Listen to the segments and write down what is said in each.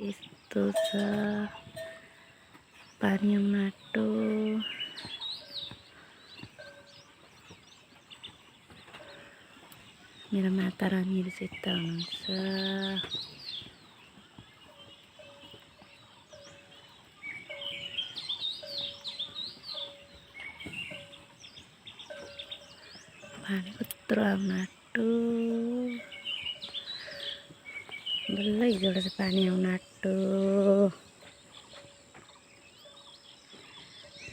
यस्तो छ पानी माटो। मेरो माता रानीहरू चाहिँ यता हुनुहुन्छ। पानी कत्रो माटो बल्ल हिजोबाट चाहिँ पानी आउन आँट्यो।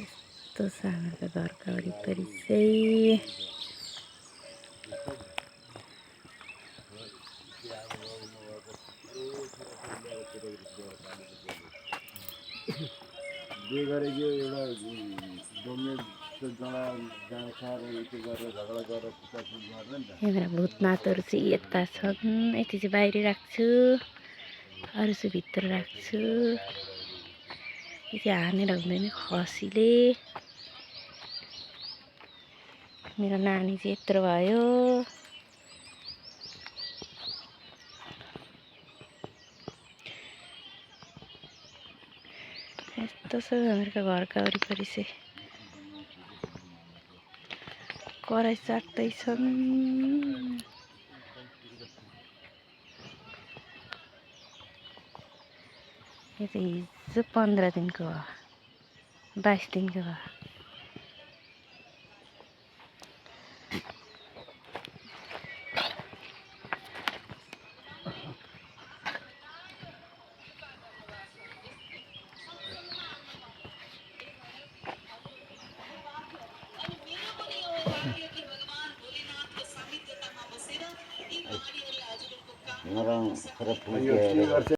यस्तो छ हाम्रो घरका वरिपरि चाहिँ। मेरा भूतनाथहरू चाहिँ यता छन्। यति चाहिँ बाहिर राख्छु, अरू चाहिँ भित्र राख्छु। यति हानेर हुँदैन खसीले। मेरो नानी चाहिँ यत्रो भयो। यस्तो छ हाम्रो घरका वरिपरि चाहिँ। कराई चाट्दैछन्। यो त हिजो 15 दिनको हो, 22 दिनको हो। orang